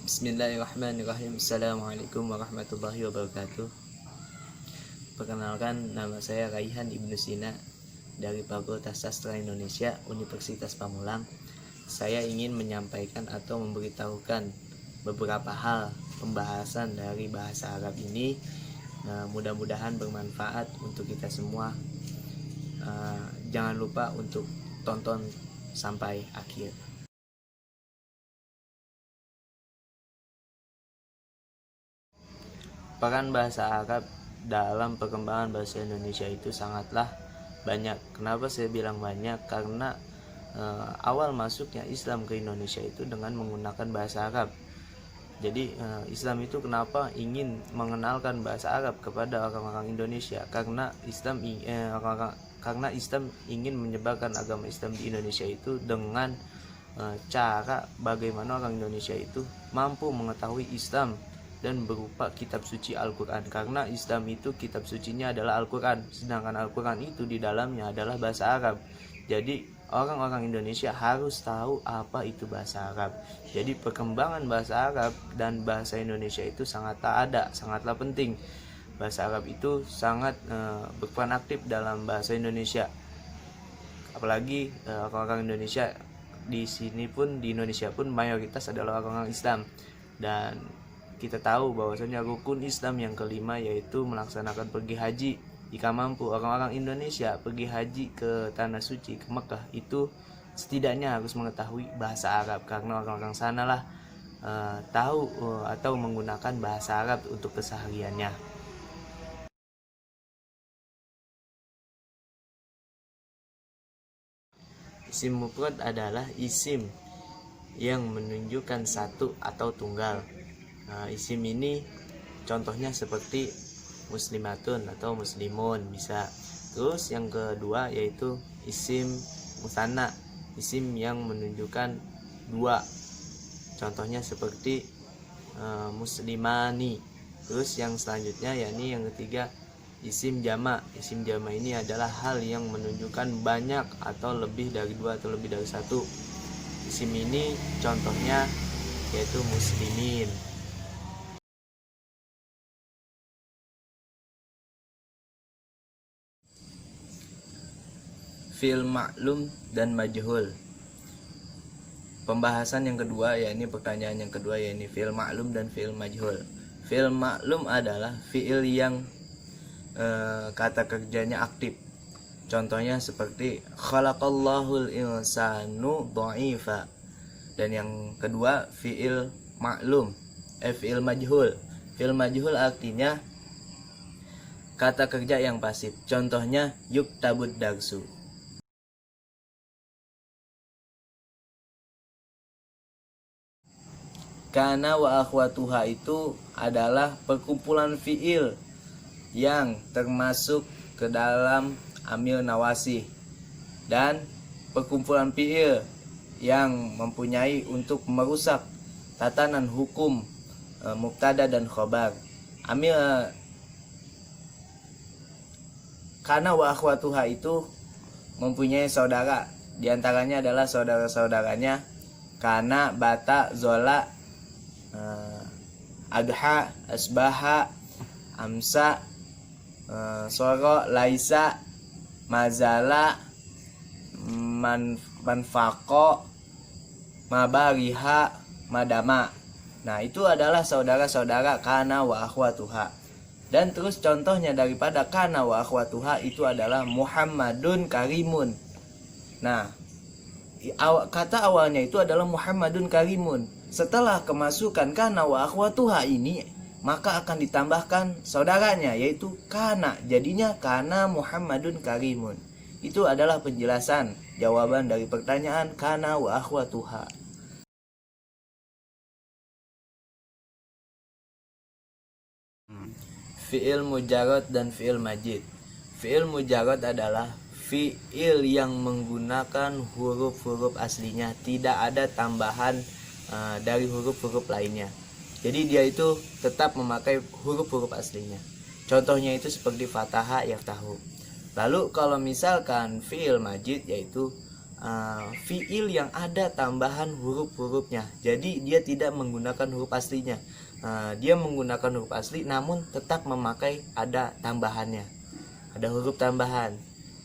Bismillahirrahmanirrahim. Assalamualaikum warahmatullahi wabarakatuh. Perkenalkan, nama saya Raihan Ibnu Sina dari Fakultas Sastra Indonesia Universitas Pamulang. Saya ingin menyampaikan atau memberitahukan beberapa hal pembahasan dari bahasa Arab ini. Mudah-mudahan bermanfaat untuk kita semua. Jangan lupa untuk tonton sampai akhir. Peran bahasa Arab dalam perkembangan bahasa Indonesia itu sangatlah banyak. Kenapa saya bilang banyak? Karena awal masuknya Islam ke Indonesia itu dengan menggunakan bahasa Arab. Jadi Islam itu kenapa ingin mengenalkan bahasa Arab kepada orang-orang Indonesia? Karena Islam ingin menyebarkan agama Islam di Indonesia itu dengan cara bagaimana orang Indonesia itu mampu mengetahui Islam dan berupa kitab suci Al-Quran. Karena Islam itu kitab sucinya adalah Al-Quran, sedangkan Al-Quran itu di dalamnya adalah bahasa Arab. Jadi orang-orang Indonesia harus tahu apa itu bahasa Arab. Jadi perkembangan bahasa Arab dan bahasa Indonesia itu sangatlah penting. Bahasa Arab itu sangat berperan aktif dalam bahasa Indonesia. Apalagi orang-orang Indonesia di Indonesia pun mayoritas adalah orang-orang Islam. Dan kita tahu bahwasanya rukun Islam yang kelima yaitu melaksanakan pergi haji. Jika mampu orang-orang Indonesia pergi haji ke tanah suci, ke Mekah, itu setidaknya harus mengetahui bahasa Arab, karena orang-orang sanalah tahu atau menggunakan bahasa Arab untuk kesehariannya. Isim mufrad adalah isim yang menunjukkan satu atau tunggal. Isim ini contohnya seperti muslimatun atau muslimun bisa. Terus yang kedua yaitu isim musanna, isim yang menunjukkan dua. Contohnya seperti muslimani. Terus yang selanjutnya yakni yang ketiga isim jama'. Isim jama' ini adalah hal yang menunjukkan banyak atau lebih dari dua atau lebih dari satu. Isim ini contohnya yaitu muslimin. Fi'il ma'lum dan majhul. Pembahasan yang kedua, yakni pertanyaan yang kedua, yakni fi'il ma'lum dan fi'il majhul. Fi'il ma'lum adalah fi'il yang kata kerjanya aktif. Contohnya seperti khalaqallahul insanu dha'ifa. Dan yang kedua fi'il ma'lum, fi'il majhul. Fi'il majhul artinya kata kerja yang pasif. Contohnya yuktabud darsu. Kana wa akhwatuha itu adalah perkumpulan fi'il yang termasuk ke dalam amil nawasih, dan perkumpulan fi'il yang mempunyai untuk merusak tatanan hukum mubtada dan khobar. Amil kana wa akhwatuha itu mempunyai saudara, diantaranya adalah saudara-saudaranya kana, bata, zola, adha, asbaha, amsa, soro, laisa, mazala, manfako, mabariha, madama. Nah, itu adalah saudara-saudara kana wa akhwatuha. Dan terus contohnya daripada kana wa akhwatuha itu adalah Muhammadun karimun. Nah, kata awalnya itu adalah Muhammadun karimun. Setelah kemasukan kana wa akhwatuha ini, maka akan ditambahkan saudaranya yaitu kana. Jadinya kana Muhammadun karimun. Itu adalah penjelasan jawaban dari pertanyaan kana wa akhwatuha. Fi'il mujarrad dan fi'il majid. Fi'il mujarrad adalah fi'il yang menggunakan huruf-huruf aslinya, tidak ada tambahan dari huruf-huruf lainnya. Jadi dia itu tetap memakai huruf-huruf aslinya. Contohnya itu seperti fataha, yaftahu. Lalu kalau misalkan fi'il majid yaitu fiil yang ada tambahan huruf-hurufnya. Jadi dia tidak menggunakan huruf aslinya. Dia menggunakan huruf asli namun tetap memakai ada tambahannya. Ada huruf tambahan.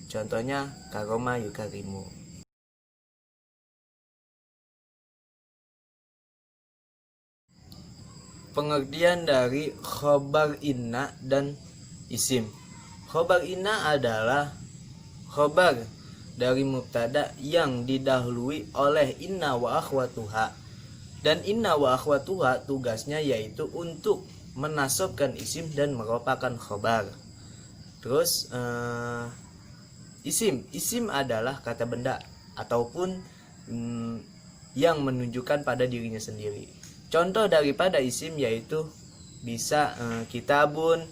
Contohnya karoma yukarimu. Pengertian dari khobar inna dan isim. Khobar inna adalah khobar dari mubtada yang didahului oleh inna wa akhwatuha. Dan inna wa akhwatuha tugasnya yaitu untuk menasobkan isim dan merupakan khobar. Terus isim adalah kata benda ataupun yang menunjukkan pada dirinya sendiri. Contoh daripada isim yaitu bisa kitabun,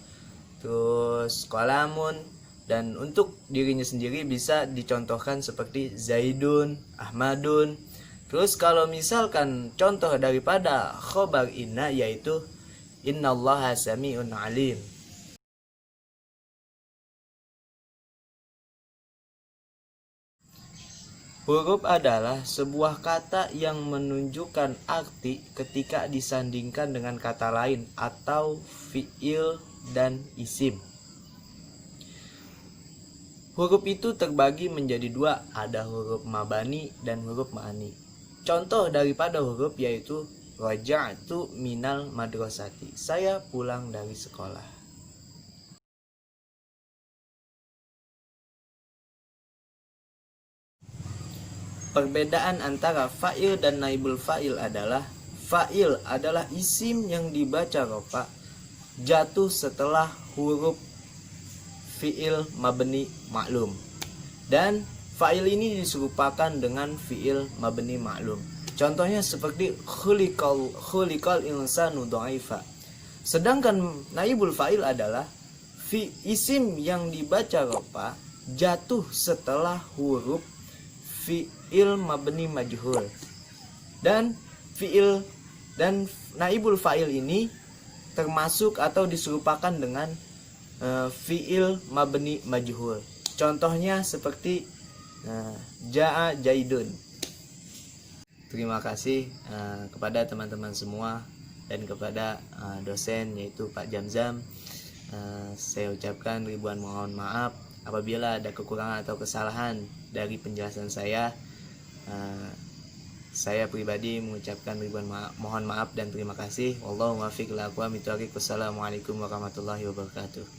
terus kolamun, dan untuk dirinya sendiri bisa dicontohkan seperti Zaidun, Ahmadun. Terus kalau misalkan contoh daripada khobar inna yaitu innallaha sami'un alim. Huruf adalah sebuah kata yang menunjukkan arti ketika disandingkan dengan kata lain atau fiil dan isim. Huruf itu terbagi menjadi dua, ada huruf mabani dan huruf ma'ani. Contoh daripada huruf yaitu raja'tu minal madrasati. Saya pulang dari sekolah. Perbedaan antara fa'il dan naibul fa'il adalah fa'il adalah isim yang dibaca rofa jatuh setelah huruf fi'il mabni maklum, dan fa'il ini diserupakan dengan fi'il mabni maklum. Contohnya seperti khuliqal insanu dha'ifa. Sedangkan naibul fa'il adalah isim yang dibaca rofa jatuh setelah huruf fi'il mabni majhul, dan fi'il dan naibul fa'il ini termasuk atau diserupakan dengan fi'il mabni majhul. Contohnya seperti ja'a jaidun. Terima kasih kepada teman-teman semua dan kepada dosen yaitu Pak Jamzam. Saya ucapkan ribuan mohon maaf apabila ada kekurangan atau kesalahan dari penjelasan saya. Saya pribadi mengucapkan ribuan mohon maaf dan terima kasih. Wallahu muwaffiq ila aqwamit thoriq. Wassalamualaikum warahmatullahi wabarakatuh.